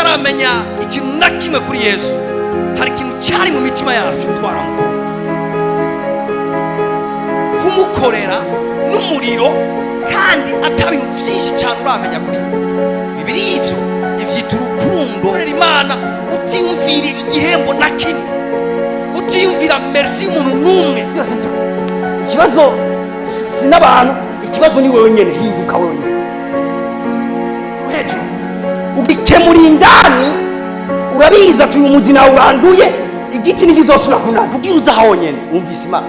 tutaramenya ikintu na kimwe kuri Yesu, hari ikintu cyari mu mitima yacu twaramukunda. Kumukorera n'umuriro kandi atabintu byinshi cyane uramenya kuri Bibiri ivyo ivyita urukundo. Imana utiyumvira igihembo na kimwe, utiyumvira merci y'umuntu n'umwe. Ikibazo si n'abantu, ikibazo ni wewe nyene. Hinduka wewe nyene hejuru ubikemura indani. Urabiza ati uyu muzi nawe uranduye, igiti ntikizosubira kunana. Ubwira uza aho nyene wumvise Imana.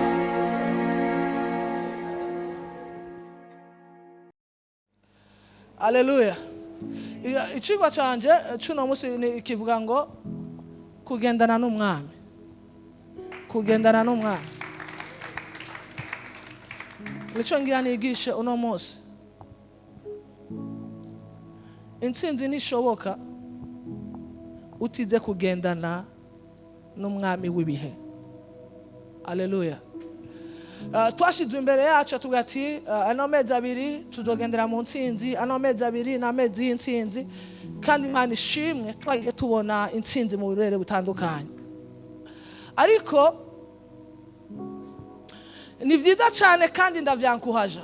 Haleluya. Icigwa canje cuno musi ni kivuga ngo kugendana n'umwami. Kugendana n'umwami. Nico ngira nigishe uno musi. Intsinzi nishoboka utize kugendana n'umwami w'ibihe. Haleluya. Twashizwe imbere yacu tugati ano mezi abiri tuzogendera mu ntsinzi, ano mezi abiri na mezi y'intsinzi, kandi Imana ishimwe twagiye tubona intsinzi mu birere butandukanye. Ariko ni vyiza cyane kandi ndavyankuhaja.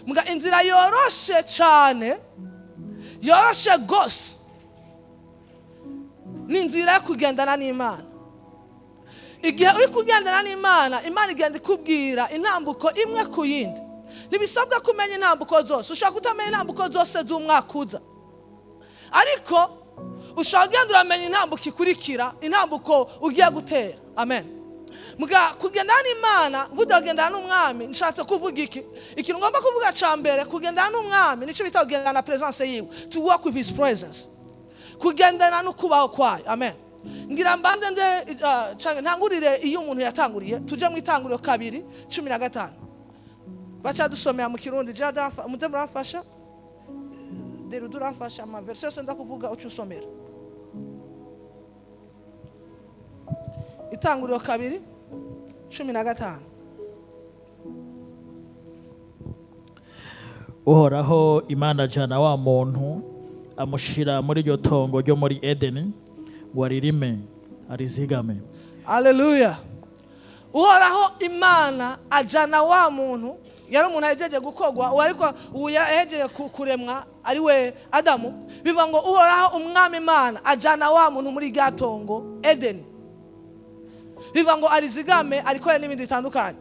Muga inzira yoroshe cyane, yoroshe gose, ni inzira yo kugendana n'Imana. Igihe uri kugendana n'Imana, Imana igenda ikubwira intambuko imwe ku yindi. Nibisabwa kumenya intambuko zose. Ushaka kutamenya intambuko zose z'umwaka uza, ariko ushaka kugenda uramenya intambuko ikurikira, intambuko ugiye gutera. Amen. Muga kugendana n'Imana, kugendana n'umwami, nshatse kuvuga iki? Ikintu ngomba kuvuga ca mbere, kugendana n'umwami nico bita kugendana na presence yiwe, to walk with his presence. Kugendana n'ukubaho kwayo. Amen. Ngira mbande canke ntangurire iyo umuntu yatanguriye, tuje mu itanguriro 2:15. Bacha dusomera mu Kirundi, jada muramfasha? Dero duramfasha ama verse yose ndakuvuga ucu usomera. Itanguriro 2:15. Uhoraho Imana jana wa muntu amushira muri iryo tongo ryo muri Edeni, waririme arizigame. Haleluya. Uhoraho Imana ajana wa muntu, yari umuntu ahejeje gukogwa, ariko yahejeje kuremwa ari we Adamu. Biva ngo uhoraho umwami Imana ajana wa muntu muri gatongo Edeni. Biva ngo arizigame, ariko n'ibindi bitandukanye.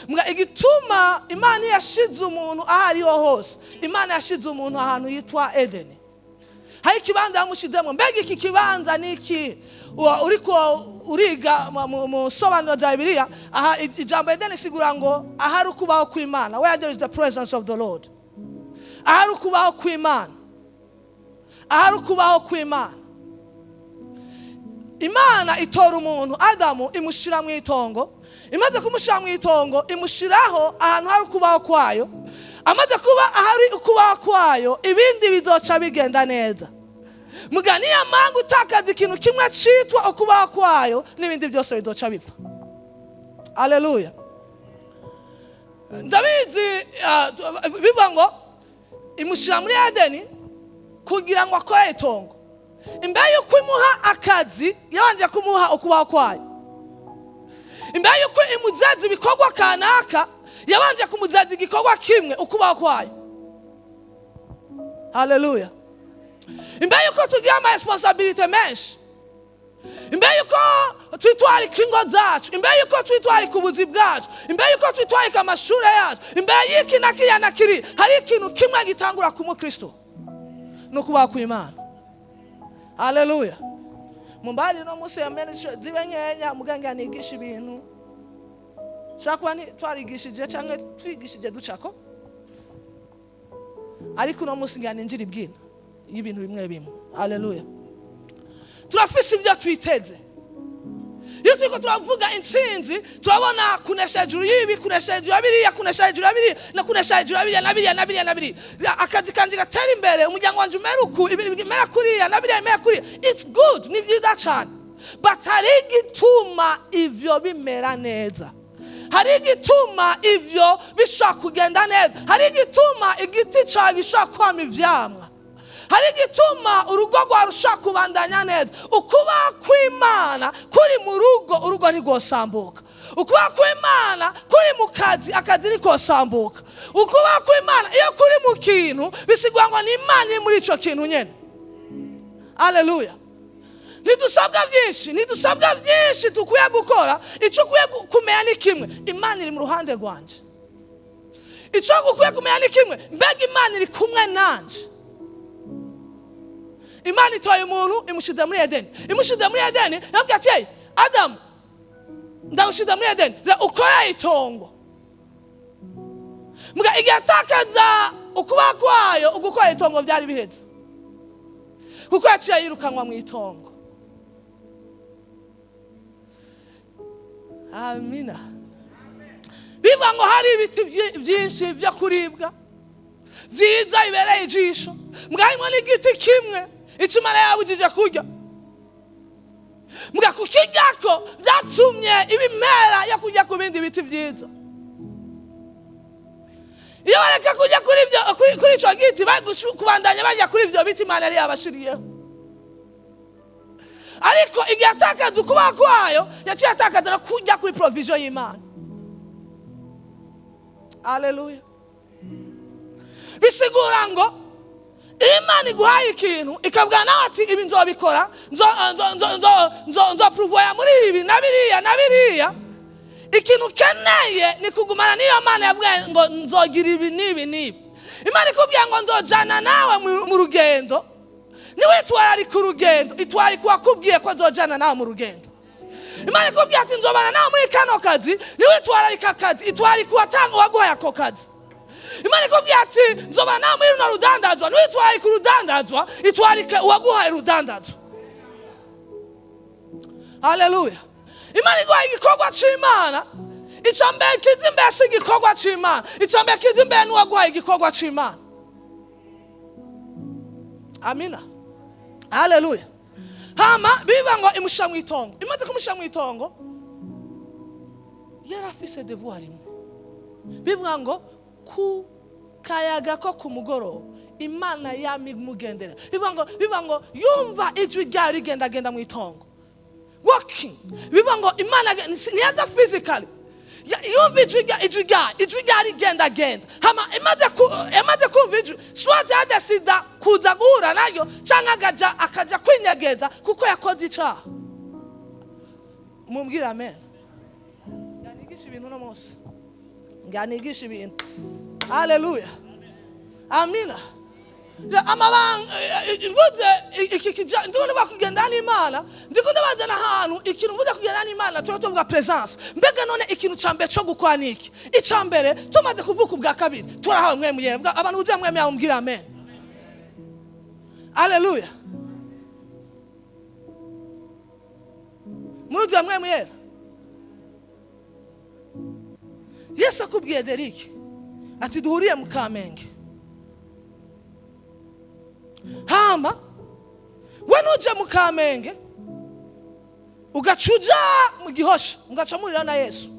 Mga igituma Imana yashize umuntu ahariho hose, Imana yashize umuntu ahantu yitwa Edeni. Hari kibanza yamushizemo. Mbega iki kibanza niki? Uriko uriga mu sobanuro za Bibiliya, aha ijambo Edeni sigura ngo ahari ukubaho kw'Imana, where there is the presence of the Lord. Ahari ukubaho kw'Imana, ahari ukubaho kw'Imana. Imana itora umuntu Adamu imushira mu itongo, imaze kumushira mu itongo imushiraho ahantu hari ukubaho kwayo. Amaze kuba ahari ukubaho kwayo, ibindi bizoca bigenda neza. Mugani ya mangu utakaza ikintu kimwe citwa ukubaho kwayo, n'ibindi byose bizoca bipfa. Haleluya. David biva ngo imushira muri Edeni kugira ngo akore itongo. Imbere yuko imuha akazi, yabanje kumuha ukubaho kwayo. Imbere yuko imuzeza ibikorwa kanaka, yabanje kumuzeza igikorwa kimwe, ukubaho kwayo. Haleluya. Imbere yuko tugira ama responsibility menshi, imbere yuko twitwara ikingo zacu, imbere yuko twitwara kubuzi bwacu, imbere yuko twitwara amashuri yacu, imbere y'iki na kiriya na kiri, hari ikintu kimwe gitangura ku mukristo, no kubaho kw'Imana. Haleluya. Mumbari no musi ya ministry zibe nkenya, muganga nigisha ibintu shaka twarigishije cyangwa twigishije ducako, ariko no musi ngana injira ibwina y'ibintu bimwe bimwe. Haleluya. Turafise ibyo twiteze. Iyo turiko turavuga intsinzi, turabona kunesha hejuru y'ibi, kunesha hejuru y'abiriya, kunesha hejuru y'abiri, na kunesha hejuru y'abiriya nabiriya. Akazi kanje gatera imbere, umuryango wanje umeruku, ibintu bimera kuriya, nabiriya imera kuriya. It's good, ni byiza cyane. But hari igituma ivyo bimera neza. Hari igituma ivyo bishaka kugenda neza. Hari igituma igiti cyawe gishaka kwama ivyamwa. hari igituma urugo rwarusha kubandanya neza. Ukubaho kw'Imana kuri mu rugo, urugo ntigosambuka. Ukubaho kw'Imana kuri mu kazi, akazi nikosambuka. Ukubaho kw'Imana iyo kuri mu kintu bisigwa ngo ni Imana iri muri ico kintu nyene. Haleluya. Nidusabwa byinshi tukwiye gukora. Icyo ukwiye kumenya ni kimwe, Imana iri mu ruhande rwanje. Icyo ukwiye kumenya ni kimwe, mbega Imana iri kumwe nanje. Imana itoye umuntu imushize muri Edeni. Imushize muri Edeni yabwiye ati Adamu, ndagushize muri Edeni, ukora itongo. Mbega igihe atakaza ukubaho kwayo, ugukora itongo byari biheze. Kuko yaciye yirukanwa mu itongo. Amina. Bivuga ngo hari ibiti byinshi byo kuribwa byiza bibereye ijisho. Mbwa harimo n'igiti kimwe Imana yabujije kurya. Mbwa kukiryako byatumye ibimera yo kurya ku bindi biti byiza. Iyo bareka kujya kuri icyo giti kubandanya bajya kuri ibyo biti Imana yari yabashiriyeho. Ariko igihe atakaza ukubaho kwayo, yaciye atakaza no kujya kuri provision y'Imana. Haleluya. Bisigura ngo Imana iguhaye ikintu ikavuga nawe ati ibi nzobikora, nzoprovoya muri ibi na biriya. Ikintu keneye ni kugumana niyo Imana yavuga ngo nzogira ibi n'ibi. Imana ikubwira ngo nzojana nawe mu rugendo. Niwe itwara ku rugendo, itwara kuwakubwiye ko nzojana nawe mu rugendo. Imana ikubwira ati nzobana nawe muri kano kazi, niwe itwara akazi, itwara kuwatanga waguhaye ako kazi. Imana ikubwira ati nzobana nawe muri runo rudandazwa, niwe itwara ku rudandazwa, itwara waguhaye rudandazwa. Haleluya. Imana iguhaye igikorwa cy'Imana. Icambere kizi imbere si igikorwa cy'Imana. Icambere kizi imbere n'uwaguhaye igikorwa cy'Imana. Amina. Haleluya. Hama bivuga ngo imusha mu itongo. Imaze kumusha mu itongo, yari afise devoir imwe. Bivuga ngo ku kayaga ko ku mugoroba Imana yamimugendera. Bivuga ngo yumva ijwi ryari rigenda mu itongo. Walking. Bivuga ngo Imana niyada physically. Yumva ijwi ryari rigenda. Hama imaze kumva ijwi, swati adasida kuza guhura nayo cyangwa akaja kwinyegeza kuko yakoze icyaha. Mumbwira amen. Nganigisha ibintu no munsi. Nganigisha ibintu. Haleluya. Amina. Amabanga vuze ikikija ndiko bakugenda n'Imana, ndiko ndabazana ahantu ikintu vuze kugenda n'Imana cyo tuvuga presence. Mbega none ikintu cyambere cyo gukwa niki? Icambere tumaze kuvuka ubwa kabiri turahawe mwe muyebwa abantu uzuye mwe mumbwira amen. Haleluya. Muruzuye mwe muyera. Yesu akubwiye Deriki ati duhuriye mu Kamenge. Hama wenuje mu Kamenge ugacuja mu Gihosha ugaca murira na Yesu.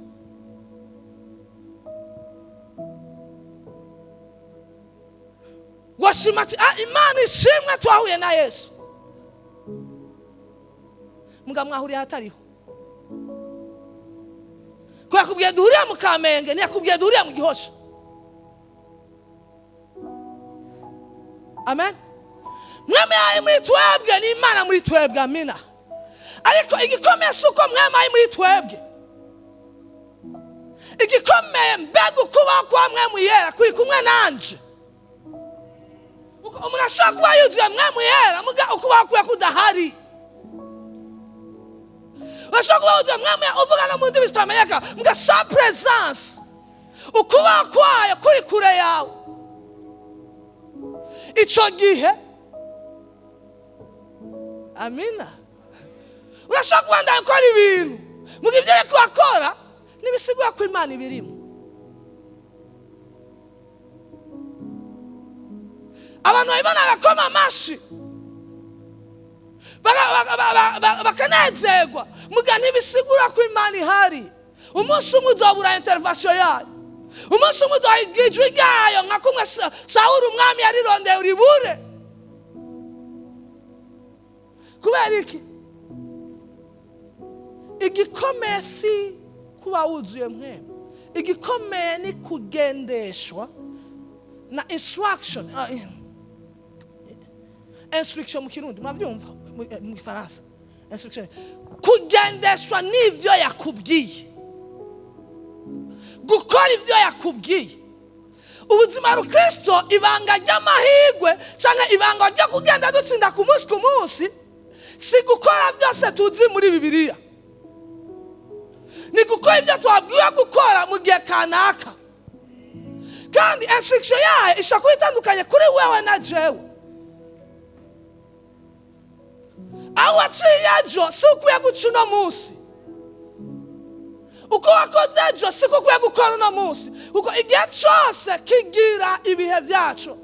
Washimati Imana ishimwe twahuye na Yesu. Muga mwahuriye hatariho. Kwa yakubwiye duhuriye mu Kamenge, ntiyakubwiye duhuriye mu Gihosha. Amen. Mweme ari muri twebwe ni Imana muri twebwe. Amina. Ariko igikomeye suko mweme ari muri twebwe. Igikomeye mbega ukubaho kwa mweme yera kuri kumwe nanje. Umuntu ashaka kuba yuzuye mweme yera muga ukubaho kuya kudahari. Ashaka kuba yuzuye mweme uvuga no mu ndimi zitamenyeka muga sa presence. Ukubaho kwayo kuri kure yawe. Ico gihe Amina. Urashaka kwandana gukora ibintu mugihe ibyo ariko akora nibisigura ko Imana ibirimo. Abantu bayibona bakoma amashi bakanezerwa muga ntibisigura ko Imana ihari. Umunsi umwe uzobura intervention yayo. Umunsi umwe uzohigijwe ryayo nka kumwe Sawuli umwami yarirondeye uribure. kubera iki igikomeye si kuba wuzuye mwemwe, igikomeye ni kugendeshwa na instruction. Instruction mu Kirundi muravyumva, mu Gifaransa instruction, kugendeshwa n'ivyo yakubwiye, gukora ivyo yakubwiye. Ubuzima rukristo ibanga ry'amahirwe cyangwa ibanga ryo kugenda dutsinda ku munsi si gukora byose tuzi muri Bibiliya, ni gukora ibyo twabwiwe gukora mu gihe kanaka. Kandi instruction yayo ishobora itandukanye kuri wewe na jewe. Aho waciye ejo si ukwiye guca uno munsi, uko wakoze ejo si ko ukwiye gukora uno munsi, kuko igihe cyose kigira ibihe byacu.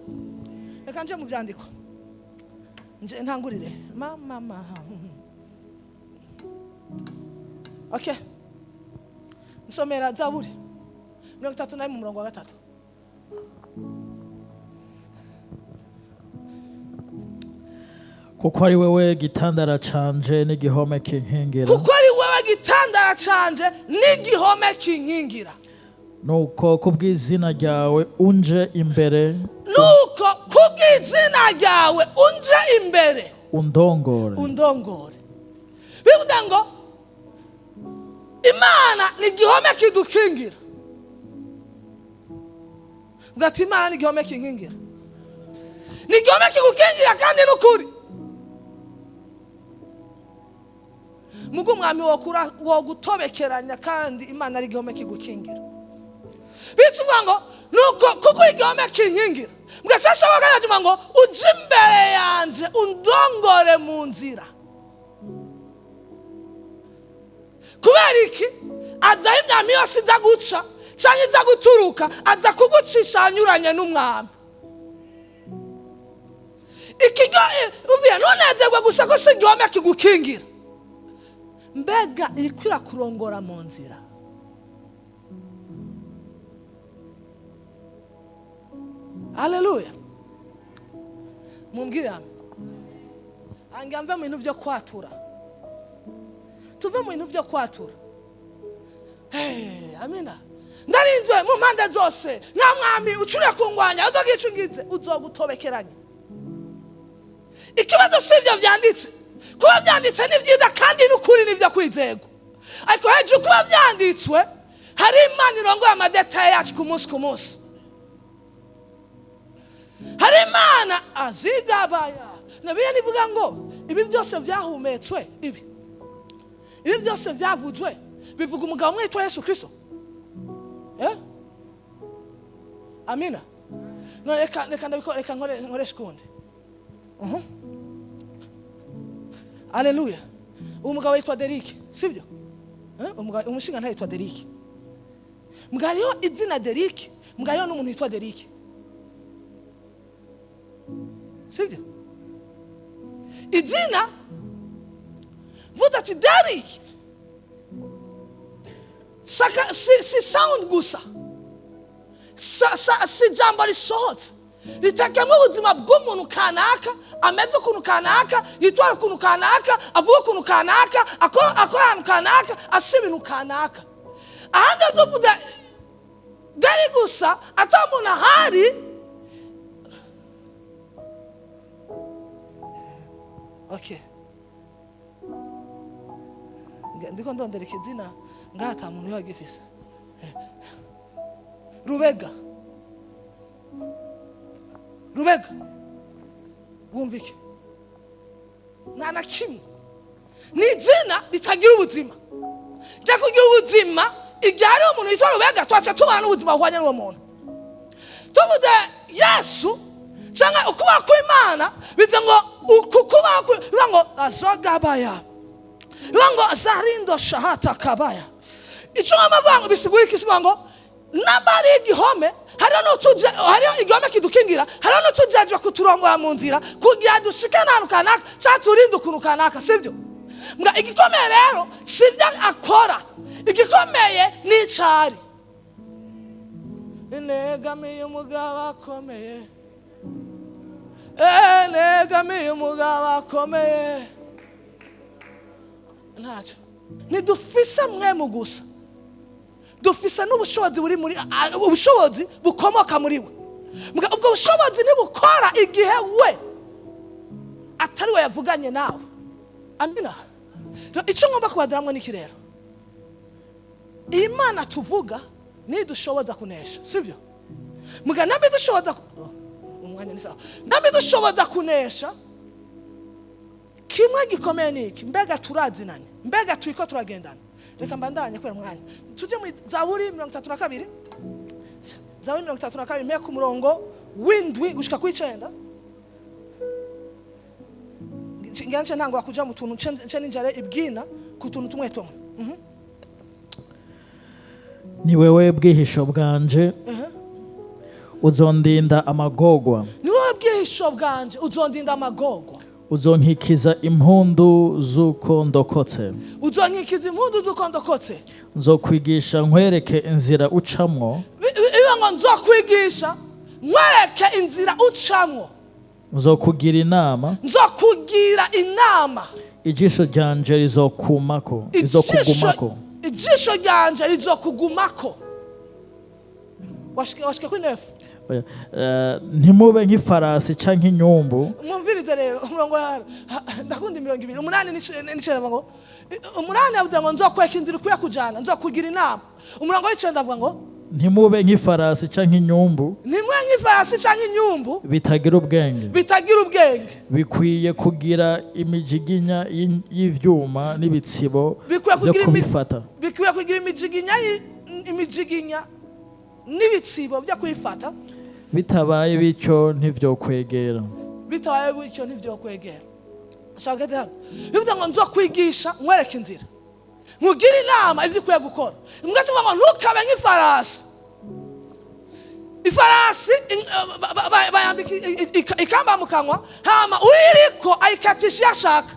Reka nje mu byandiko nje ntangurire mama. Okay, nsomera Zaburi 31:3. kuko ari wewe gitandara canje n'igihome kinkingira, kuko ari wewe gitandara canje n'igihome kinkingira. nuko kubw'izina ryawe unje imbere, nuko kubw'izina ryawe unje imbere, undongore. Bivuga ngo Imana ni igihome kidukingira. Ugati Imana ni igihome kinkingira, ni igihome kigukingira kandi n'ukuri. Mugo mwami wo gutobekeranya kandi Imana ari igihome kigukingira. Bivuga ngo nuko kuko igihome kinkingira, mugacasha bagajuma ngo uje imbere yanje undongore mu nzira. Kubera iki aza imyami yose iza guca cyangwa iza guturuka, aza kugucisha anyuranye n'umwami. Uvuye ntunezerwe gusa ko si igihome kigukingira, mbega irikwira kurongora mu nzira. Haleluya. Mumbwire angamva mu bintu byo kwatura, tuve mu bintu byo kwatura. Amina. Ndarinzwe mu mpande zose, nta mwami ucuriye kungwanya uzogicugize, uzogutobekeranya. Ikibazo si ibyo byanditse, kuba byanditse ni byiza kandi n'ukuri nibyo kwizego, ariko hejuru kuba byanditswe hari Imana irongoye amadetaye yacu ku munsi. Hari Imana azigabaya. Nabiye nivuga ngo ibi byose byahumetswe, ibi byose byavuzwe bivuga umugabo umwe yitwa Yesu Kristo. Amina. No reka nkore sikundi. Haleluya. Umugabo yitwa Deriki, sibyo? Umushinga ntayitwa Deriki. Mugariyo izina Deriki, mugariyo n'umuntu yitwa Deriki, sibyo? Izina vuga ati Deriki si sound gusa, si jambo risohotse, ritakemo ubuzima bw'umuntu kanaka, ameze ukuntu kanaka, yitwara ukuntu kanaka, avuga ukuntu kanaka, akora ahantu kanaka, asa ibintu kanaka. Ahandi tuvuga Deri gusa atamuntu ahari, okay, ndiko ndondera ikizina ngata muntu yagifise. Rubega wumvike, nta kimwe ni izina ritagira ubuzima. Jya kugira ubuzima igihe ari umuntu yitwa Rubega, twaca tubana ubuzima buhwanye n'uwo muntu. Tuvuze Yesu cyangwa ukubaho kw'Imana, bize ngo ukubaho bivuga ngo azogabaya, bivuga ngo azarindo shahata kabaya. Icyo amavuga ngo bisigura iki? Bisigura ngo nambari igihome, hariho igihome kidukingira, hariho n'utujejwe kuturongora mu nzira kugira dushike n'ahantu kanaka cyangwa turinde ukuntu kanaka, sibyo? Mbwa igikomeye rero sibyo akora, igikomeye ni icari. Negamiye umugabo akomeye, negamiye umugabo akomeye, ntacyo ntidufise mwemu gusa dufise n'ubushobozi buri muri ubushobozi bukomoka muri we ubwo bushobozi ntibukora igihe we atari we yavuganye nawe. Amina. Icyo ngomba kubadaramwe n'iki rero, Imana tuvuga nidushoboza kunesha, sivyo? Muga nambe dushoboza umwanya ni sawa, nambe dushoboza kunesha kimwe gikomeye niki, mbega turazinanye, mbega turiko turagendana. Reka mbandanye kwera mwanya tuje mu Zaburi 32, Zaburi 32 me ku murongo w'indwi gushika ku 9. Nganche ntango kuja mu tuntu nce ninjare ibwina ku tuntu tumwe tumwe. Ni wewe bwihisho bwanje uzondinda amagogwa. Ni wewe bwihisho bwanje uzondinda amagogwa. Uzonkikiza impundu zuko ndokotse. Uzonkikiza impundu zuko ndokotse. Nzokwigisha nkwereke inzira ucamwo. Iwe ngo nzokwigisha nkwereke inzira ucamwo. Nzokugira inama. Nzokugira inama. Ijisho ryanje rizokumako. Rizokugumako. Ijisho ryanje rizokugumako. Washike ku nefu. Ntimube nk'ifarasi canke inyumbu. Mwumvirize rero umurongo ndakunda 208 n'icenda ngo umunani avuga ngo nzokweka inzira ukwiye kujana, nzokugira inama. Umurongo w'icenda avuga ngo ntimube nk'ifarasi canke inyumbu. Nimwe nk'ifarasi canke inyumbu bitagira ubwenge. Bitagira ubwenge. Bikwiye kugira imijiginya y'ivyuma n'ibitsibo byo kubifata. Bikwiye kugira imijiginya n'ibitsibo byo kubifata. Bitabaye bityo ntivyo kwegera. Bitabaye bityo ntivyo kwegera. Shagade hano. Bivuga ngo nzokwigisha nkwereke inzira. Mugira inama ivyo ukwiye gukora. Mbwa tuvuga ngo ntukabe nk'ifarasi. Ifarasi bayambika ikamba mu kanwa hama uyiriko ayikatisha yashaka.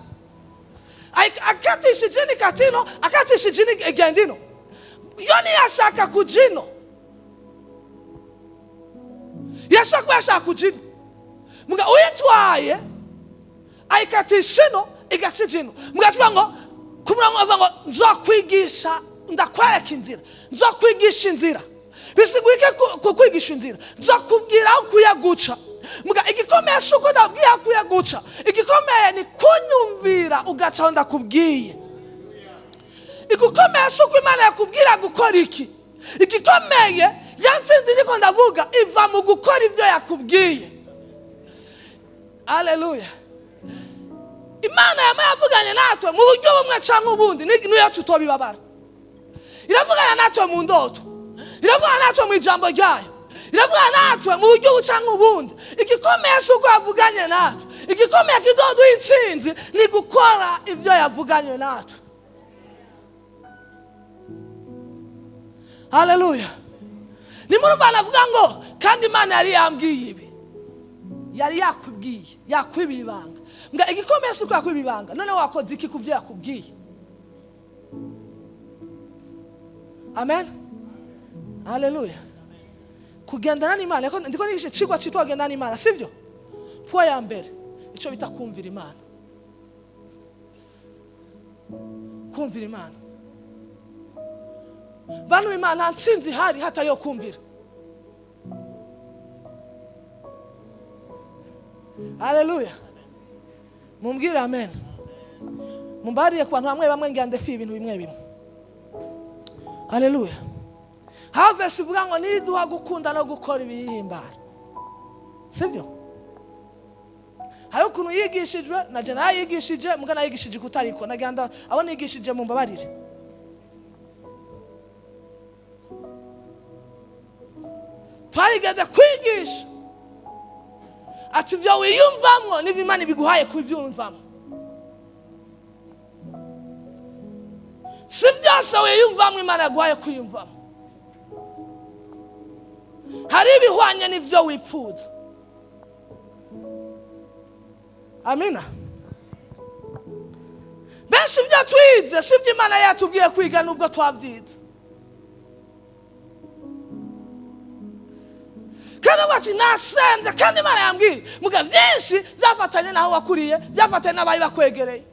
Akatisha jini katino, akatisha jini gendino. Yoni yashaka kujino. Yashaka kujino. Mga uyitwaye ayikatishino igacijino. Mga tuvuga ngo kumurango avango nzokwigisha ndakwereka inzira. Nzokwigisha inzira. Bisiguike kukwigisha inzira. Nzokubwira kuyaguca. Muga igikomeye shuko ndabwiye kuyaguca. Igikomeye ni kunyumvira ugaca ndakubwiye. Igikomeye shuko Imana yakubwira gukora iki. Igikomeye yansinzi niko ndavuga iva mu gukora ivyo yakubwiye. Haleluya. Imana yamavuganye natwe mu buryo bumwe canke ubundi niyo tutobibabara. Iravugana natwe mu ndoto. Iravugana natwe mu ijambo ryayo. Iravugana natwe mu buryo bucanke ubundi. Igikomeye suko yavuganye natwe. Igikomeye kizoduha intsinzi ni gukora ivyo yavuganye natwe. Haleluya. Ni muri Bwana avuga ngo kandi Imana yari yambwiye ibi. Yari yakubwiye, yakwibibanga. Nga igikomeye suko yakwibibanga. None wakoze iki kuvyo yakubwiye? Amen. Haleluya. Kugendana n'Imana ndiko nigishe cigwa citwa kugendana n'Imana, sivyo? Pwa ya mbere ico bita kumvira Imana. Kumvira Imana. Banu Imana ntsinzi hari hata yo kumvira. Haleluya. Mumbwire amen. Mumbariye ku bantu bamwe ngandefi ibintu bimwe. Haleluya. Harvest ivuga ngo niduha gukunda no gukora ibihimbara. Sibyo? Hari ukuntu yigishijwe na je nayigishije muga nayigishije kutariko naganda abo nigishije mu mbabarire. Twayigeze kwigisha ati vyo wiyumvamwo n'ibimana biguhaye kuvyumvamwo. Si byose wiyumvamwo Imana yaguhaye kwiyumvamwo. Hari ibihwanye n'ivyo wipfuza. Amina. Benshi ibyo twize si byo Imana yatubwiye kwiga nubwo twabyize. Kandi bati nasenze kandi Imana yambwiye muga byinshi byafatanye naho wakuriye byafatanye n'abayi bakwegereye.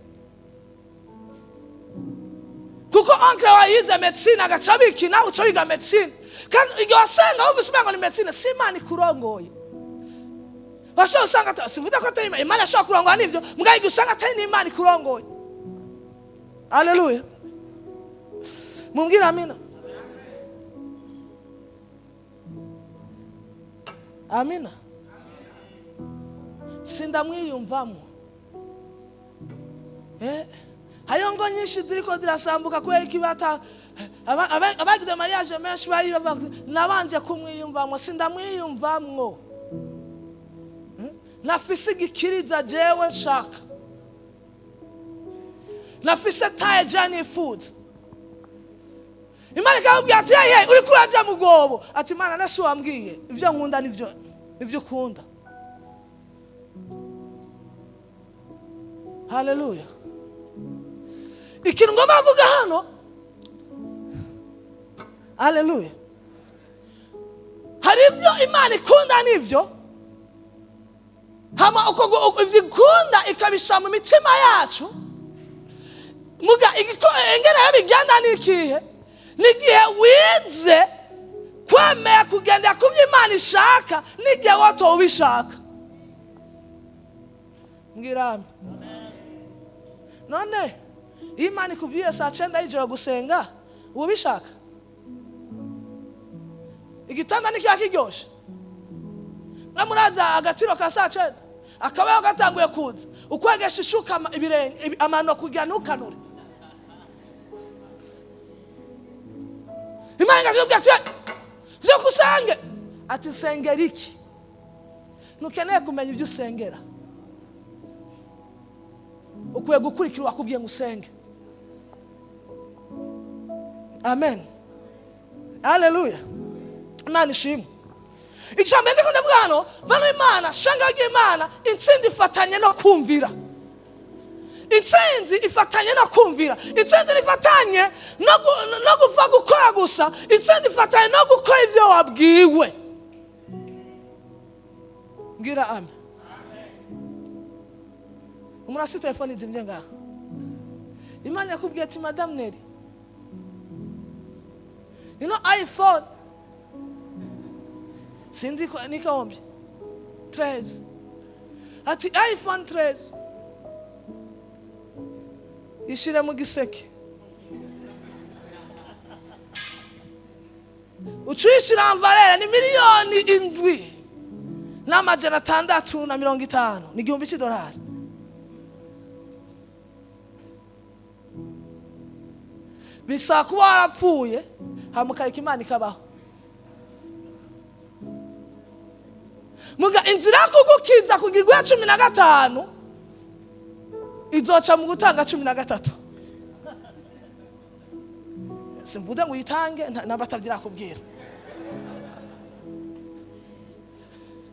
kuko onkle wayize medicine agaca biki nawe uca wiga medicine kandi igihe wasenga wumvise umengo ni medicine si Imana ikurongoye. Washobora usanga sivuze ko atari Imana ashobora kurongoya n'ivyo mbwa igihe usanga atari n'Imana ikurongoye. Haleluya. Mumbwira amina. Amina. Sindamwiyumvamo. Hariho ngo nyinshi ziriko zirasambuka kubera ikibata abagize mariage menshi bari nabanje kumwiyumvamo sindamwiyumvamwo. Nafise igikiriza jewe nshaka. Nafise taye jani food. Imana ikambwira ati yahaye uri kuraja mu gobo ati Imana nasi wambwiye ivyo nkunda nivyo ukunda. Haleluya. Ikintu ngoma avuga hano. Haleluya. Hari ivyo Imana ikunda nivyo hama uko ikunda ikabisha mu mitima yacu. Muga engene yabigenda nikihe nigihe wize kwemera kugenda kubyo Imana ishaka nigihe wato ubishaka. Ngirame. None Imana ikuviye saa 9 y'ijoro gusenga ubishaka. Igitanda nikiryoshe. Namuraza agatiro ka saa 9 akabaho gatanguye kuza ukwegesha ishuka ibirenge amano kugira nukanure. Imana ikakubwira ati vyo kusange ati sengera iki nukeneye kumenya ibyo usengera ukwiye gukurikira wakubwiye ngo usenge. Amen. Haleluya. Imana ishimwe. Icambe ndiko ndavuga hano bano Imana shanga y'Imana intsinzi ifatanye no kumvira. Intsinzi ifatanye no kumvira. Intsinzi ifatanye no kuva gukora gusa. Intsinzi ifatanye no gukora ibyo wabwiwe. Ngira amen. Umurasi telefone izimye ngaha. Imana yakubwiye ati Madame Neri. You know iPhone. Sindi nikaombi. 13. Ati iPhone 13. Ishire mu giseke. Ucishira mvarera ni miliyoni 7 n'amajana 650 ni $1,000. Bisa kuba warapfuye hamukarika Imana ikabaho. Muga inzira kugukiza kugirwa 15 izoca mu gutanga 13. Simvude ngo uyitange nabatagira kubwira.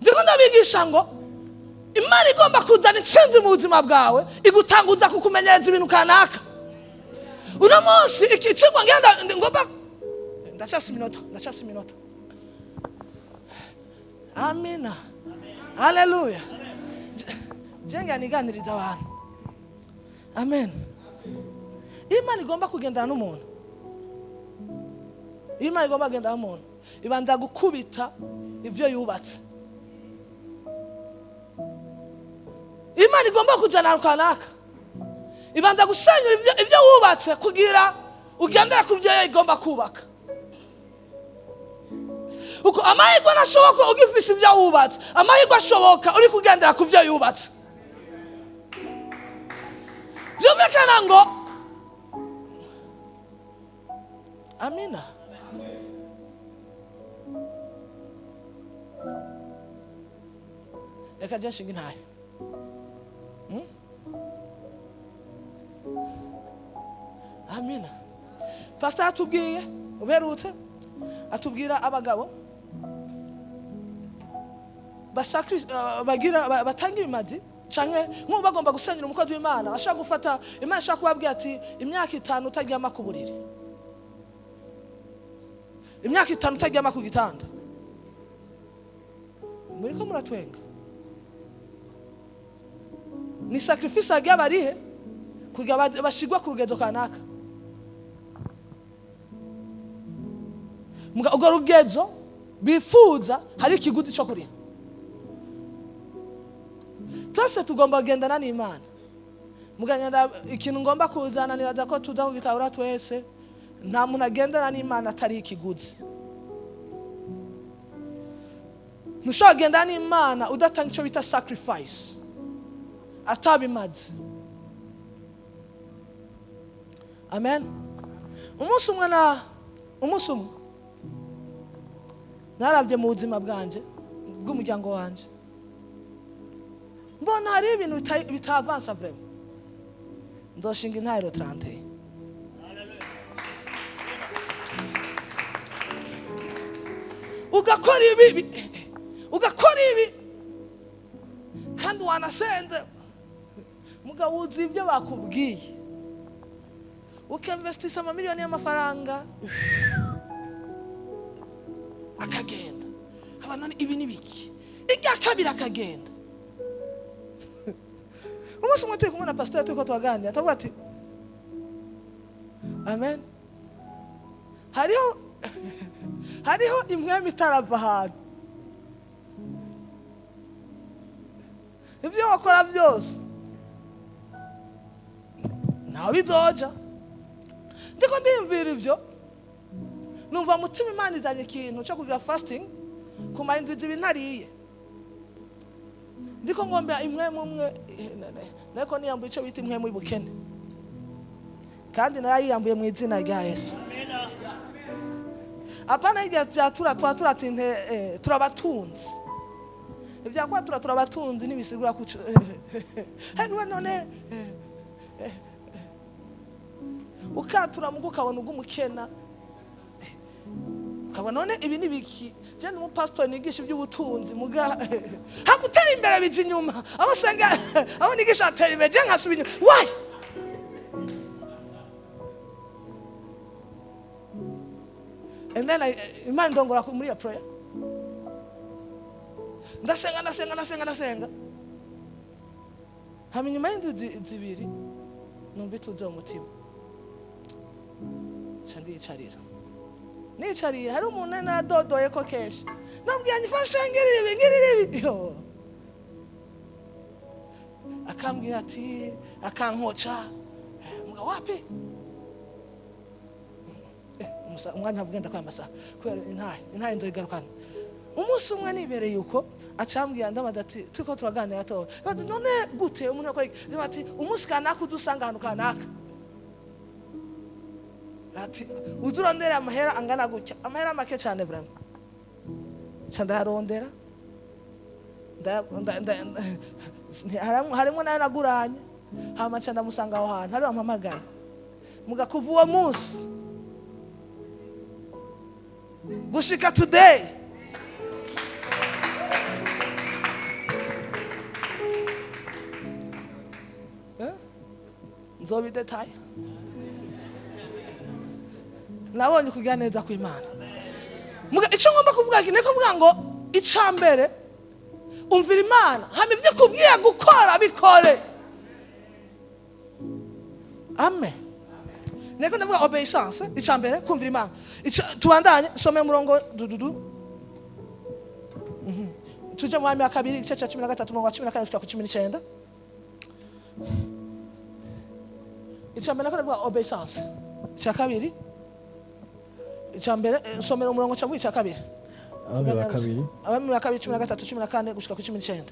Ndiko ndabigisha ngo Imana igomba kuzana intsinzi mu buzima bwawe igutanguza kukumenyereza ibintu kanaka. Uno munsi ikicigwa ngenda ngomba ndachafisa iminota. Amina. Haleluya. Jenga niganiriza abantu. Amen. Imana igomba kugendana n'umuntu. Imana igomba kugendana n'umuntu. Ibanda gukubita ivyo yubatse. Imana igomba kujana kanaka. Ibanda gusenyura ivyo wubatse kugira ugendera ku byo igomba kubaka. Uko amahirwe nashoboka ugifise ibyo wubatse. Amahirwe ashoboka uri kugendera ku byo yubatse. Vyumvikana ngo Amina. Reka je nshinga intahe. Amina. Pastor atubwiye uberute atubwira abagabo bagira batanga ibimazi canke nko bagomba gusenyera umukozi w'Imana ashaka gufata Imana ashaka kubabwira ati imyaka 5 utaryama ku buriri, imyaka 5 utaryama ku gitanda. Muriko muratwenga ni sacrifice agabarihe kugira bashigwa ku rugedo kanaka. urwo rugezo bifuza hari ikiguzi cyo kuriha. Twese tugomba kugendana n'Imana. Muganyanda ikintu ngomba kuzana nibaza ko tudaho gitahura twese, nta muntu agendana n'Imana atari ikiguzi. Ntushobora kugendana n'Imana udatanga icyo bita sacrifice, atabimaze. Amen. Umunsi umwe narabye mu buzima bwanje bw'umuryango wanje, mbona hari ibintu bitavansa vraiment. Ndoshinga intahiro 30. ugakora ibi kandi wanasenze mugawuzi ibyo bakubwiye, ukinvestisa amamiliyoni y'amafaranga akagenda. Abantu ibi nibiki ijya kabira akagenda. Umunsi umwe turi kumwe na pasteur turiko twaganira, atavuga ati amen, hariho imwemi itarava ahantu, ibyo wakora byose ntawe bizoja. Ndiko ndiyumvira ibyo, numva mutima Imana izanye ikintu cyo kugira fasting kumara indwi zibiri ntariye. Ndiko ngombera imwemu umwe, nako niyambuye icyo bita imwemu y'ubukene, kandi narayiyambuye mu izina rya Yesu. Apana igihe turabatunzi, ibyakuba turabatunzi nibisigura kuco hanyuma none ukatura mugo ukabona ugumukena, ukabona none ibi nibiki. Je ndi umupastor nigisha iby'ubutunzi muga hagutera imbere bije inyuma, aho senga aho nigisha atera imbere je nkasubira inyuma. Why? And then Imana ndongora muri ya prayer, ndasenga hama inyuma y'indwi zibiri numva ituze umutima, ca nicariye hari umuntu naradodoye ko kenshi, nabwiye nyifashe ngirira ibi akambwira ati, akankoca muga wapi umwanya avugenda kwa amasaha kubera intahe nzoyigarukana. Umunsi umwe nibereye yuko acambwira ndamada ati turiko turaganira to, none gute umuntu akora ati umunsi kanaka udusanga ahantu kanaka, ati uzurondera amahera angana gutya, amahera make cyane vraiment. Ndarondera harimo nayo naguranye, hama nca ndamusanga aho hantu, hari wampamagaye muga kuva uwo munsi gushika today nzobidetaye. Nabonye kugira neza kw'Imana. Icyo ngomba kuvuga ni kuvuga ngo icambere umvira Imana, hama ibyo kubwiye gukora bikore. Amen. Neko ndavuga obedience, icambere kumvira Imana. Tubandanye some murongo dududu. Tuje mu ya kabiri igice cya 13 murongo wa 14 kugera ku 19. Icambere ndavuga obedience. Cya kabiri icambere somera umurongo cyo cya kabiri. Abami ya kabiri 13 14 gushika ku 19.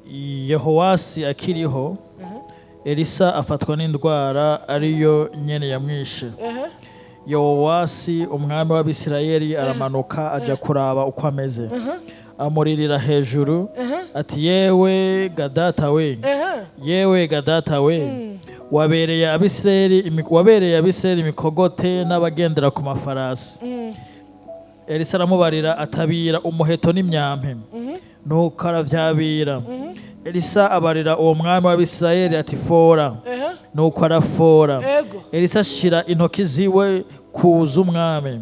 Yehowasi akiriho, Elisa afatwa n'indwara ariyo nyene yamwishe. Yehowasi umwami w'Abisirayeli aramanuka aja kuraba uko ameze, amuririra hejuru ati yewe gadata we, wabereye Abisirayeli imikogote n'abagendera ku mafarasi. Elisa aramubarira atabira umuheto n'imyampe, nuko aravyabira. Elisa abarira uwo mwami w'Abisirayeli ati fora, nuko arafora. Elisa ashira intoki ziwe kuza umwami,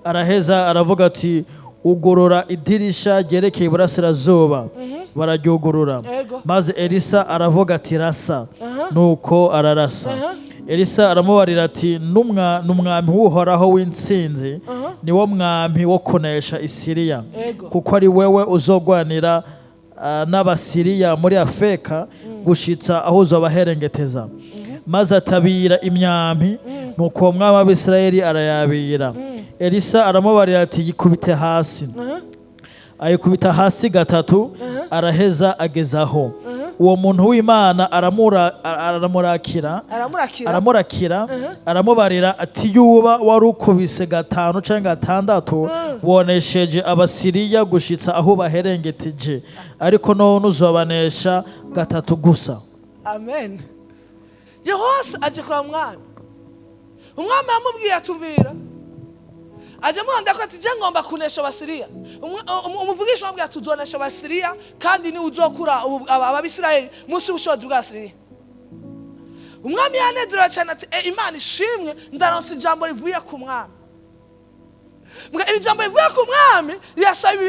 araheza aravuga ati ugorora idirisha ryerekeye iburasirazuba. Bararyugurura, maze Elisa aravuga ati rasa, nuko ararasa. Elisa aramubarira ati n'umwami w'uhoraho w'intsinzi niwo mwami wo kunesha Isiriya kuko ari wewe uzogwanira n'Abasiriya muri Afeka gushitsa aho uzobaherengeteza. Maze atabira imyampi nuko uwo mwami w'Abisirayeli arayabira. Elisa aramubarira ati yikubite hasi. Ayikubita hasi gatatu araheza agezaho. Uwo muntu w'Imana aramurakira aramubarira ati yuba warukubise gatanu canke gatandatu wonesheje Abasiriya gushitsa aho baherengeteje, ariko none uzobanesha gatatu gusa. Amen. Yehose aje kura umwami yamubwiye atumvira, aje mwanda ko ati je ngomba kunesha Abasiriya. Umuvugisha wamubwiye ati uzonesha Abasiriya kandi ni uzokura Abisirayeli musi ubushobozi bwa Asiriya. Umwami yanedura cyane ati Imana ishimwe ndaronse ijambo rivuye ku mwami. Iri jambo rivuye ku mwami ryasaba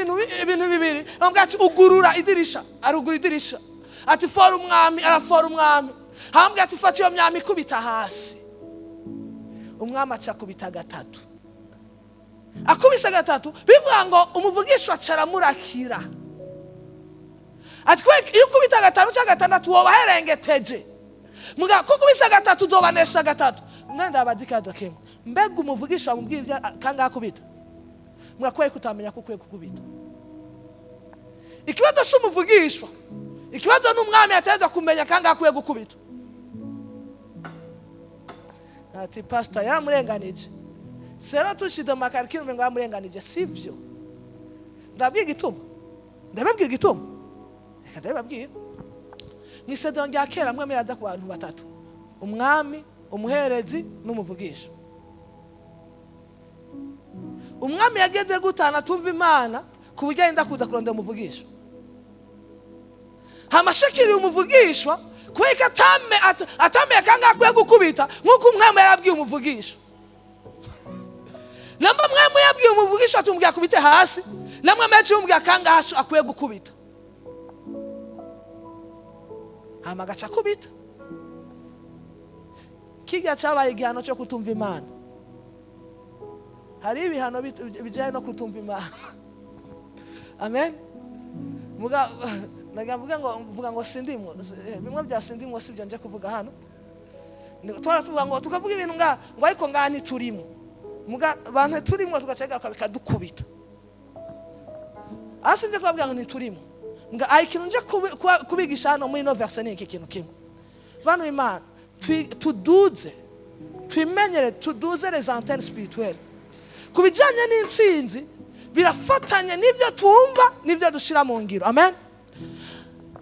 ibintu bibiri. Amubwiye ati ugurura idirisha, arugura idirisha. Ati fora umwami, arafora umwami. Amubwiye ati fata iyo myami kubita hasi. Umwami aca kubita gatatu. Akubise gatatu bivuga ngo umuvugisha acaramurakira. Ati iyo ukubita gatanu cyangwa gatandatu woba herengeteje. Muga kukubisa gatatu uzobanesha gatatu. Nenda abadikado kimwe. Mbega umuvugisha wamubwiye ibyo kanga akubita. Muga kwe kutamenya kukwe kukubita. Ikibazo cy'umuvugishwa. Ikibazo n'umwami ateza kumenya kanga akwiye gukubita. Ati pastor yaramurenganije. Sera tushide makarikino ngo yamurenganije sivyo. Ndabwiye gituma. Ndababwiye gituma. Reka ndababwiye. Mwisedon rya kera mwe meraza ku bantu batatu. Umwami, umuherezi n'umuvugisha. Umwami yageze gutana tumva Imana kubujya yenda kuza kurondera umuvugisha. Hamashikiri umuvugishwa kweka atame kanga akwiye gukubita nkuko umwami yarabwiye umuvugisha. Namba mwami yabwiye umuvugisha atumbwiye akubite hasi, namwe mechi umbwiye kanga hasi akwiye gukubita. Amagacha kubita. Kijya cyabaye igihano cyo kutumva Imana. Hari ibihano bijyanye no kutumva Imana. Amen. Muga vuga ngo sindimwo, bimwe bya sindimwo sibyo nje kuvuga hano. Twara ngo tukavuga ibintu ngo ariko ngani turimo. Muga bantu turimo tugacega bikadukubita. Asinje kwabwira ngo ni turimo. Nga ikintu nje kubigisha hano muri no verse ni iki kintu kimwe. Bano Imana tuduze les antennes spirituelles. Kubijanye n'intsinzi birafatanye n'ibyo twumva n'ibyo dushira mu ngiro. Amen.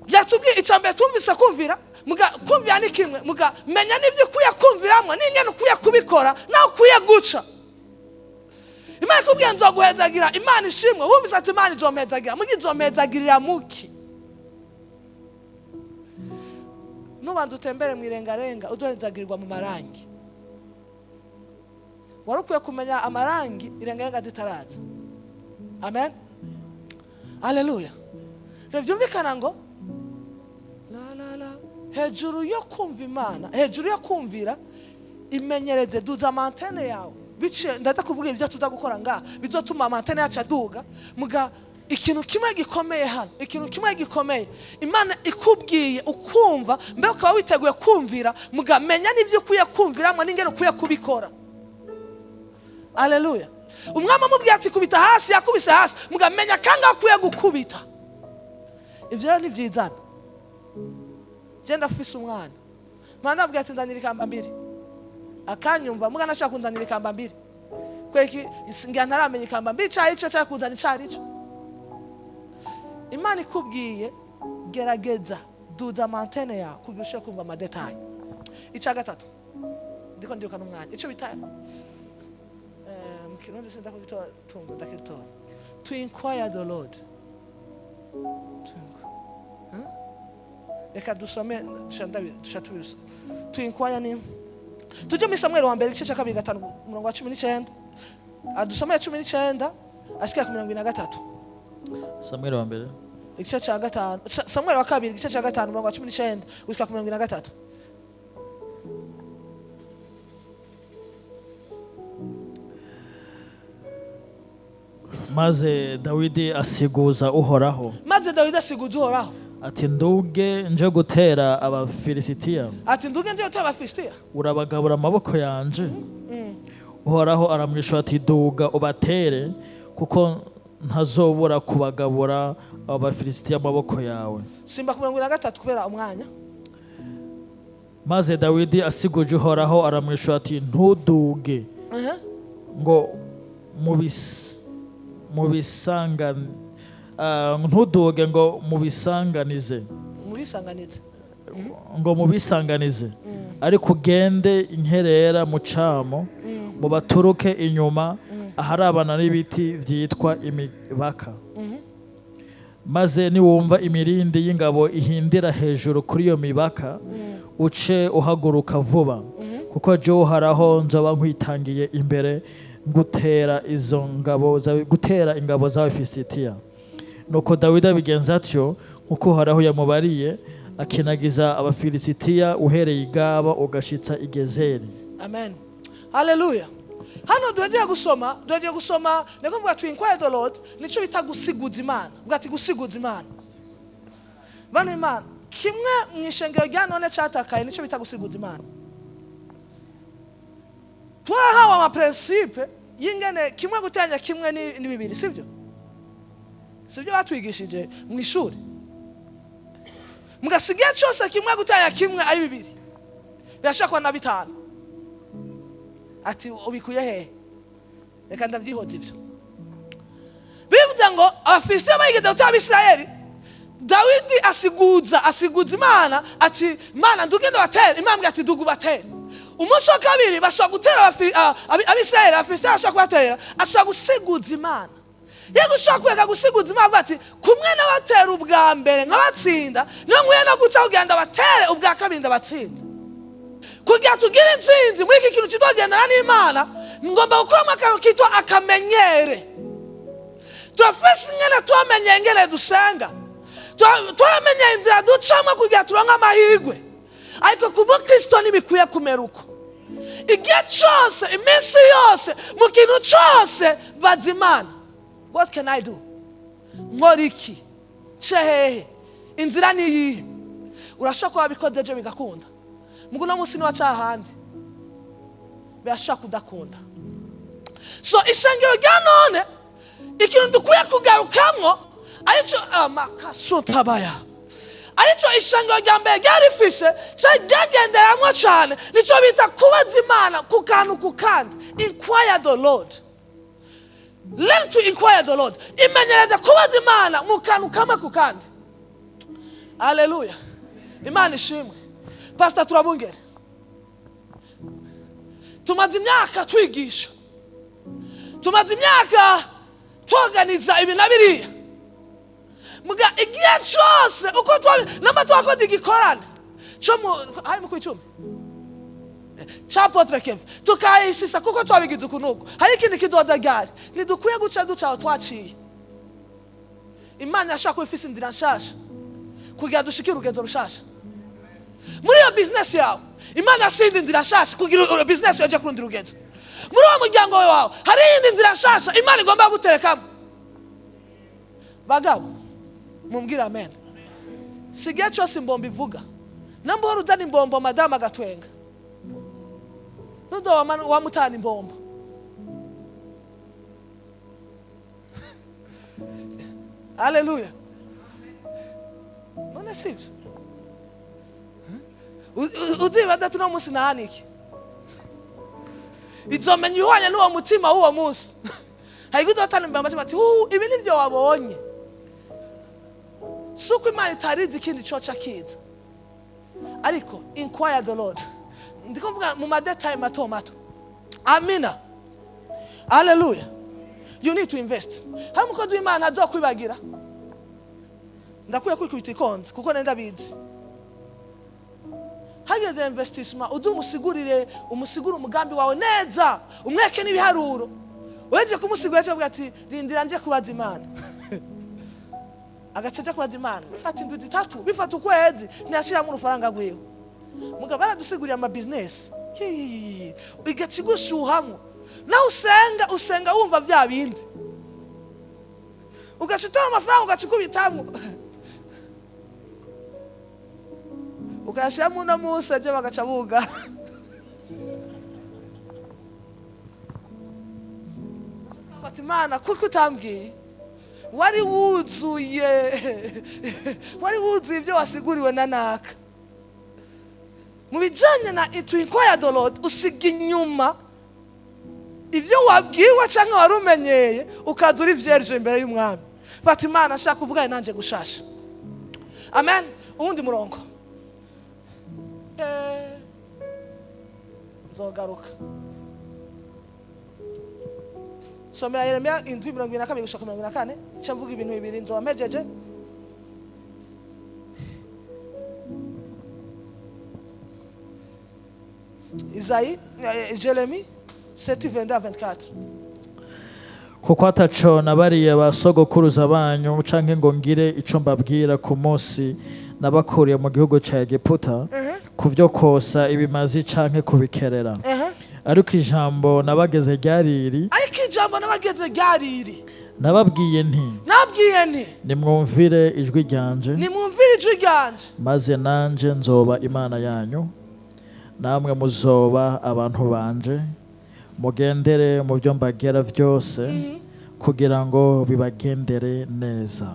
Yatubwiye icambe tumvise kumvira, muga kumvira ni kimwe, muga menya n'ibyo kuya kumviramwe n'ingene kuya kubikora naho kuya guca. Imana kubwiye nzoguhezagira, Imana ishimwe, wumvise ati Imana izomezagira, mugi izomezagirira muki. Nubanza utembere mwirengarenga uzohezagirirwa mu marangi. Warukwiye kumenya amarangi irengarenga ditaraza. Amen. Haleluya. Byumvikana ngo la hejuru yo kumva Imana, hejuru yo kumvira imenyereze duza antene yawe. Bice ndata kuvuga ibyo tutagukora nga bizotuma antene yacu aduga. Muga ikintu kimwe gikomeye hano, ikintu kimwe gikomeye Imana ikubwiye ukumva mbe ukaba witeguye kumvira, muga menya n'ibyo kuye kumviramwe n'ingene kuye kubikora. Haleluya. Umwami amubwiye ati kubita hasi, yakubise hasi, muga menya kanga kuye gukubita. Ivyo rero ni vyizana. Genda fisa umwana. Mana abwiye ati ndanira ikamba mbiri. Akanyumva muga nashaka kundanira ikamba mbiri. Kweki ngiye ntaramenya ikamba mbiri cyayico cyaka kundanira cyarico. Imana ikubwiye gerageza duza antene ya kugusha kumva amadetail. Ica gatatu. Ndiko ndiuka n'umwanya. Ico bitaye. Mukirundi senda ko gitora tungo ndakitora. To inquire the Lord. Reka dusome dushatubiso. To inquire ni tujye mu Samuel wa mbere igice cya 2:5 umurongo wa 19. Adusome 19 ashika ku 23. Samuel wa mbere igice cya 5, Samuel wa kabiri igice cya 5 umurongo wa 19 ushika ku 23. maze Dawidi asiguza Uhoraho maze Dawidi asiguza Uhoraho ati nduge nje gutera abafilisitiya, ati nduge nje gutera abafilisitiya, urabagabura amaboko yanje. Uhoraho aramwisha ati duga ubatere, kuko ntazobura kubagabura abafilisitiya amaboko yawe. Simba ku 23 kubera umwanya. Maze Dawidi asiguje Uhoraho aramwisha ati ntuduge ngo ntuduge ngo mubisanganize, ariko ugende inkerera mu camo, mu baturuke inyuma aharabana n'ibiti vyitwa imibaka. Maze niwumva imirindi y'ingabo ihindira hejuru kuri iyo mibaka, uce uhaguruka vuba, kuko je Uhoraho nzoba nkwitangiye imbere gutera ingabo z'Abafilisitiya. Nuko Dawidi abigenza atyo nkuko Uhoraho yamubariye, akinagiza Abafilisitiya uhereye igaba ugashitsa igezeri. Amen. Hallelujah. Hano dugiye gusoma niko mvuga to inquire the Lord, nico bita gusiguza Imana. Mvuga ati gusiguza Imana. Bana Imana, kimwe mwishengero rya none cyatakaye nico bita gusiguza Imana. Twahawe ama principe yingene kimwe gutanya kimwe ni bibiri, sivyo? Sivyo batwigishije mu ishuri. Mugasigiye cyose kimwe gutanya kimwe ari bibiri. Birashakwa na bitanu. Ati ubikuye he? Reka ndavyihoza ivyo. Bivuga ngo Abafilisitiya bayigeze gutera Isirayeli, Dawidi asiguza Imana ati Mana ndugende batere, Imana ati dugu batere. Umunsi wa kabiri bashobora gutera Abisirayeli, Abafilisitiya bashobora kubatera, ashobora gusiguza Imana. Yego ushaka gusiguza Imana ati kumwe n'abatera ubwa mbere nk'abatsinda, niyo nguye no guca kugenda batere ubwa kabiri ndabatsinda. Kugira tugire intsinzi muri iki kintu kidogendana n'Imana, ngomba gukora akantu kitwa akamenyere. Turafise ingene twamenye ingene dusenga, turamenye inzira ducamo kugira turonke amahirwe, ariko kuba Kristo ntibikwiye kumera uko. Igihe cyose, iminsi yose, mu kintu cyose baza Imana. What can I do? Nkora iki? Hehe? Inzira ni iyi. Urashaka kuba bikodeje bigakunda. Mugu no musi ni wacahandi. Birashaka kudakunda. So ishengero rya none ikintu dukwiye kugarukamwo arico makasutabaya. Arico ishengero rya mbere ryarifise cyagenderamwo cyane, nico bita kubaza Imana ku kantu ku kandi. Inquire the Lord. Learn to inquire the Lord. Imenyereza kubaza Imana mu kantu kamwe ku kandi. Hallelujah. Imana ishimwe. Pastor Turabungere, tumaze imyaka twigisha, tumaze imyaka tuorganiza ibi na biriya. Muga igihe cyose uko n'amatwakoze igikorana cyo hari mu kwicumi chapotre Kev tukayisisa kuko twabigize ukunuko, hari ikindi kidoda gari nidukwiye guca duca twaciye. Imana yashaka ifise indira nshasha kugira dushikire urugendo rushasha. Muri yo business yawe Imana asindi ndira nshasha kugira business yaje kurundi rugendo. Muri wa muryango wawe hari indi ndira nshasha Imana igomba guterekamo. Bagabo mumbwira amen. Sigiye cyose imbombo ivuga, nambora udani imbombo madama gatwenga, nudo wa mutani imbombo. Hallelujah. None sivyo? Udiba datu no musi nahaniki. Izomenya ihwanya n'uwo mutima w'uwo musi. Hayigudatana mbamba ati ibi nivyo wabonye. Suko Imana itaridi ikindi coca kiza. Ariko inquire the Lord. Ndiko mvuga mu madetail mato mato. Amina. Hallelujah. You need to invest. Hamu ko Imana ado kwibagira. Ndakwiye kwikubita ikonzi kuko nenda bizi. Hageze investissement umusigurire umugambi wawe neza, umweke n'ibiharuro. Weje kumusigura cyo avuga ati rindira nje kubaza Imana. Agacaje kubaza Imana. Bifata induzi 3, bifata ukwezi, ntashira mu rufaranga gwewe. Mugabo baradusiguriye ama business. Igakigushuhamwe. Na usenga wumva vya bindi. ugacitamo amafaranga ugacikubitamwo ukayashiramo uno munsi aje bagaca buga bati Imana kuko utambwiye wari wuzuye ibyo wasiguriwe na naka mu bijanye na inkwaya de Lord usiga inyuma ibyo wabwiwe cyangwa warumenyeye ukadura ivyereje imbere y'umwami bati Imana ashaka kuvugana nanje gushasha. Amen. Uwundi murongo nzogaruka somera Yeremiya 7:22 gushaka 24 cyamvuga ibintu bibiri nzomejeje. Isaïe, Jérémie 7:22-24. kuko ataco nabariye basogokuruza banyu canke ngo ngire ico mbabwira ku munsi nabakuriye mu gihugu ca Egiputa kuvyo kosa ibimazi canke kubikerera. Ariko ijambo nabageze ryariri nababwiye nti nimwumvire ijwi ryanje maze nanje nzoba Imana yanyu namwe muzoba abantu banje mugendere mu byo mbagera vyose kugira ngo bibagendere neza.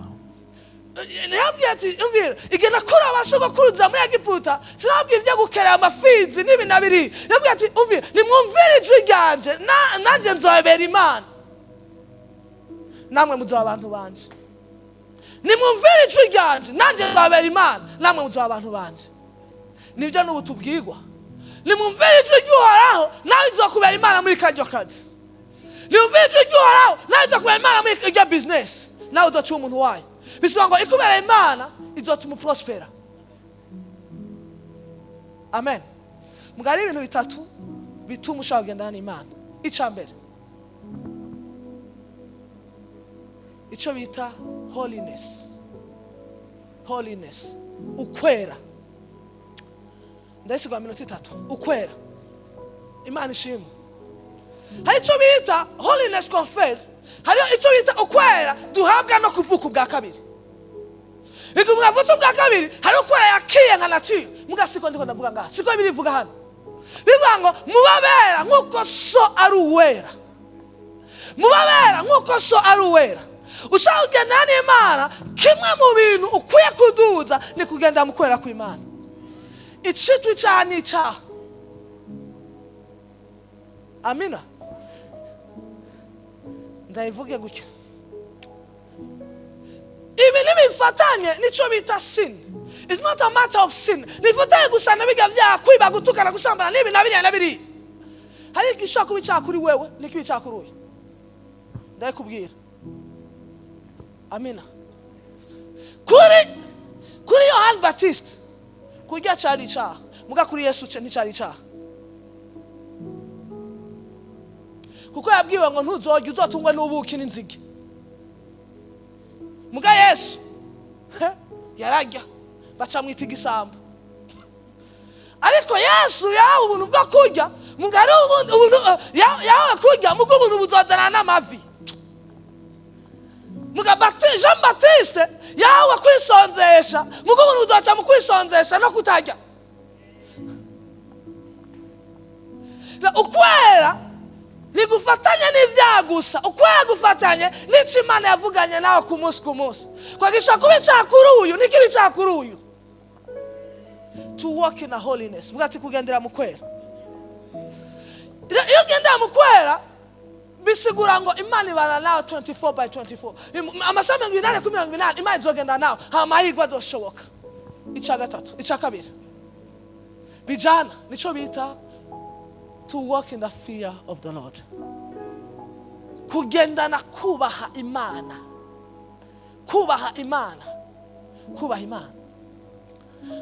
Nabwiye ati umvira igena kuri abasogokuruza muri Egiputa sinabwiye ibyo gukerera amafizi n'ibinabiri. Nabwiye ati umvira nimwumvire ijwi ryanje nanje nzobera Imana namwe muzoba abantu banje. Nimwumvire ijwi ryanje nanje nzobera Imana namwe muzoba abantu banje. Nibyo n'ubu tubwirwa. Nimwumvire ijwi ry'Uhoraho nawe nzokubera Imana muri karyo kazi. Nimwumvire ijwi ry'Uhoraho nawe nzokubera Imana muri iryo business nawe uzoca umuntu wayo. Bisaba ngo ikubera Imana izotuma prospera. Amen. Mugari ibintu bitatu bituma ushaka kugendana n'Imana. Icambere ico bita holiness ukwera. Ndayisigwa minota 3 ukwera Imana ishimwe. Hari ico bita holiness conferred, hari ico bita ukwera duhabwa no kuvuka ubwa kabiri. Ego muravuka ubwa kabiri hari ukwera yakiye nka nature mugasiko ndiko ndavuga ngaha siko birivuga hano bivuga ngo mubabera nkuko so ari uwera. Mubabera nkuko so ari uwera. Ushaka kugendana n'Imana kimwe mu bintu ukwiye kuduza ni kugenda mu kwera kw'Imana. Icyitwa icyaha ni icyaha. Amina. Ndayivuge gutya. Ibi nibifatanye nico bita sin. It's not a matter of sin. Nifatanye gusa nabiga bya kwiba gutukana gusambana nibi nabiri. Hari igishaka kuba icyaha kuri wewe niki icyaha kuri uyu. Ndayikubwira. Amina. Kuri Yohani Baptiste kujya cyari icyaha muga kuri Yesu nticyari icyaha kuko yabwiwe ngo ntuzojya uzotungwa n'ubuki n'inzige. Muga Yesu yarajya baca mwita igisambo. Ariko Yesu yawe ubuntu bwo kurya mugari ubuntu yawe kurya mugo ubuntu buzodana n'amavi. Muga Jean Baptiste yawe kwisonzesha mugo ubuntu buzoca mu kwisonzesha no kutajya. Na ukwera nigufatanya n'ivyagusa ukwera gufatanye n'ico Imana yavuganye nawe ku munsi kwagisha kuba icakuri uyu nikiri icakuri uyu to walk in a holiness vuga ati kugendera mu kwera. Iyo ugendera mu kwera bisigura ngo Imana ibana nawe 24/24 amasaha 8 Imana izogenda nawe amahirwe adoshoboka. Ica gatatu ica kabiri bijana nico bita to walk in the fear of the Lord. Kugendana kubaha Imana. Kubaha Imana. Kubaha Imana.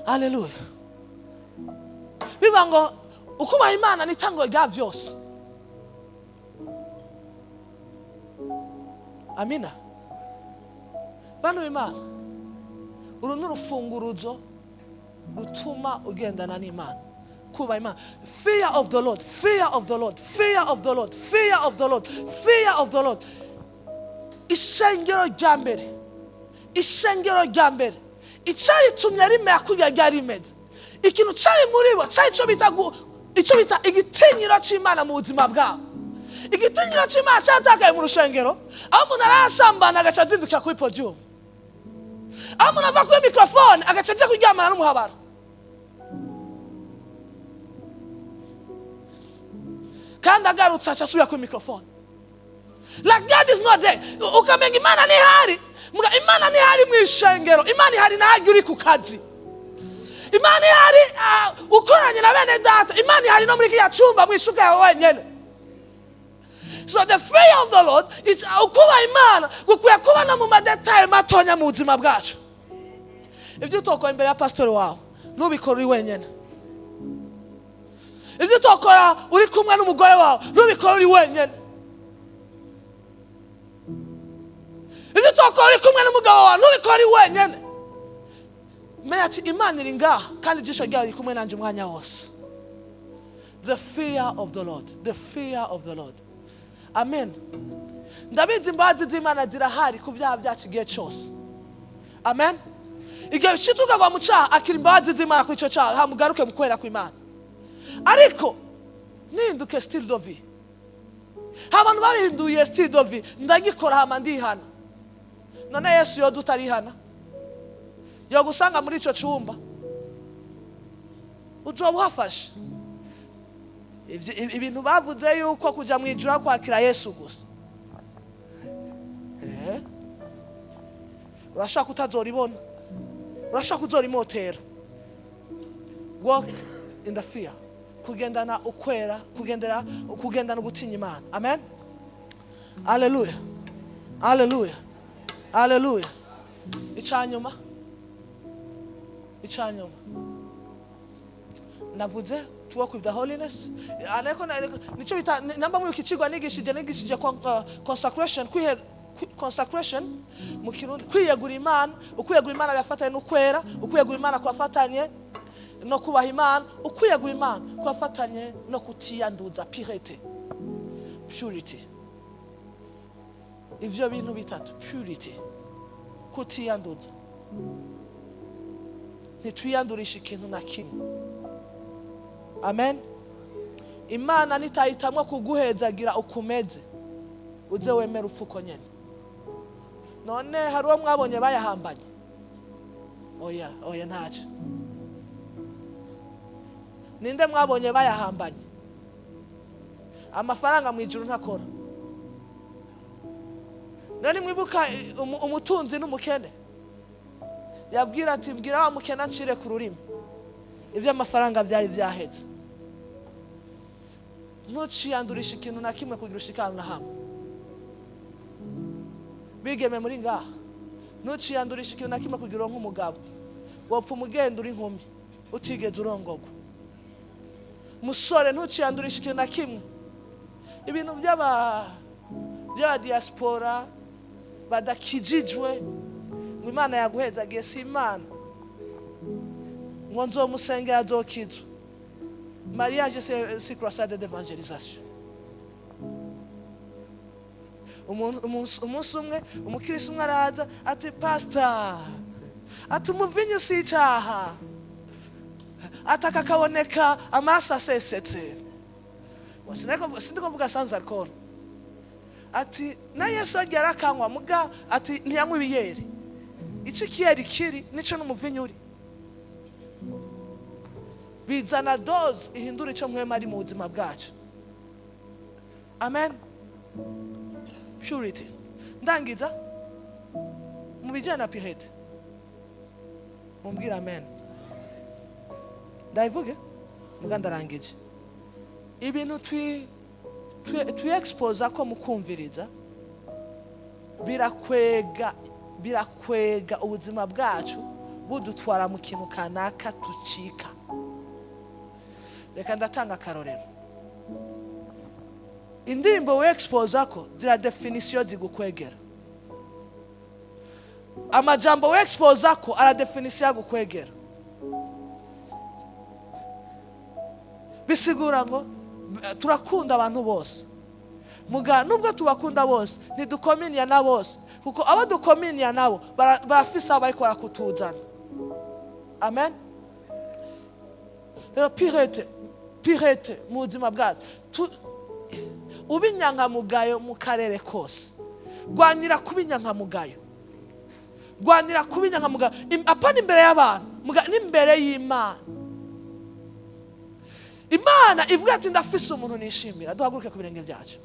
Hallelujah. Bivuga ngo ukubaha Imana ni tango rya vyose. Amina. Bano Imana. Uru n'urufunguruzo rutuma ugendana n'Imana. Kuba Imana. Fear of the Lord, fear of the Lord, fear of the Lord, fear of the Lord, fear of the Lord. ishengero rya mbere icaritumye rimera kurya ryari rimeze, ikintu cari muri bo cari icyo bita igitinyiro c'Imana mu buzima bwabo. Igitinyiro c'Imana cyatakaye mu rushengero, aho umuntu arasambana agaca azindukira kuri podium, aho umuntu ava kuri mikrofone agaca aja kuryamana n'umuhabara. Kandi agarutse aca asubira kuri mikrofone. Like God is not there. Ukamenga Imana ntihari. Imana ntihari mu ishengero, Imana ihari nahajya uri ku kazi. Imana ihari ukoranye na bene data, Imana ihari no muri kiriya cyumba mwishuka yawe wenyene. So the fear of the Lord is ukubaha Imana gukwiye kuba no mu madetail matonya mu buzima bwacu. Ibyo utokora imbere ya pastor wawe nubikora uri wenyene. Ibyo utokora uri kumwe n'umugore wawe nubikora uri wenyene. Ibyo utokora uri kumwe n'umugabo wawe nubikora uri wenyene. Menya ati Imana iri ngaha kandi ijisho ryawe riri kumwe nanje umwanya wose. The fear of the Lord, the fear of the Lord. Amen. Ndabizi imbabazi z'Imana zirahari ku byaha byacu igihe cyose. Amen. Igihe bishituka kwa mu cyaha akira imbabazi z'Imana ku icyo cyaha hamugaruke mu kwera kw'Imana. Ariko ninduke still dovi. Abantu bahinduye still dovi ndagikora hama ndihana. None Yesu yo dutarihana. Yo gusanga muri ico cyumba. Uzobuhafashe. Ibintu bavuze yuko kuja mu ijuru kwakira Yesu gusa. Urashaka utazoribona. Urashaka uzorimotera. Walk in the fear. Kugendana ukwera, kugendana gutinya Imana. Amen. Hallelujah. Hallelujah. Hallelujah. Icanyuma. Navuze to work with the holiness. Aneko nico bita namba mu kicigwa nigishije consecration mu Kirundi kwiyegura Imana, ukwiyegura Imana byafatanye n'ukwera, ukwiyegura Imana kwafatanye no kubaha Imana, ukwiyegura Imana kwafatanye no kutiyanduza, purity. Ivyo bintu bitatu, purity, kutiyanduza. Ntitwiyandurisha ikintu na kimwe. Amen. Imana nitahitamwa kuguhezagira ukumeze uze wemera upfuko nyene. None hari uwo mwabonye bayahambanye? Oya ntaje. Ninde mwabonye bayahambanye? Amafaranga mu ijuru ntakora. None mwibuka umutunzi n'umukene? Yabwira ati mbwira wa mukene ncire ku rurimi. Ivyo amafaranga byari byaheze. Ntuciyandurisha ikintu na kimwe kugira ushikana na hamwe. Bigeme muri ngaha. Ntuciyandurisha ikintu na kimwe kugira nk'umugabo. Wopfa umugenda uri inkumi utigeze urongogwa. Musore ntuciyandurisha ikintu na kimwe. Ibintu by'aba diaspora badakijijwe ngo Imana yaguhezagiye si Imana. Ngo nzomusengera azokizwa. Mariage c'est croisade d'évangélisation. Umunsi umwe umukirisi umwe araza ati pastor ati umuvinyu si icyaha ataka kaboneka amasa asesetse. Sindiko mvuga sans alcool. Ati na Yesu agera akanywa muga ati ntiyanywa ibiyeri. Iki kiyeri kiri nico n'umuvinyu uri. Bizana dose ihindura icyo mwema ari mu buzima bwacu. Amen. Purity. Ndangiza mu bijyana na purity. Mumbwira amen. Ndayivuge mugandarangije. Ibintu twi expose ko mukumviriza birakwega ubuzima bwacu budutwara mu kintu kanaka tucika. Reka ndatanga akarorero. Indirimbo we expose ko zira definition zigukwegera. Amajambo we expose ko ara definition gukwegera. Bisigura ngo turakunda abantu bose. muga nubwo tubakunda bose ntidukominiya na bose, kuko abo dukominiya nabo barafise abo bariko barakutuzana. Amen. Rero pirete mu buzima bwacu, uba inyankamugayo mu karere kose. Rwanira kuba inyankamugayo, rwanira kuba inyankamugayo, apana imbere y'abantu, muga n'imbere y'Imana. Imana ivuga ati ndafise umuntu nishimira. Duhaguruke ku birenge byacu.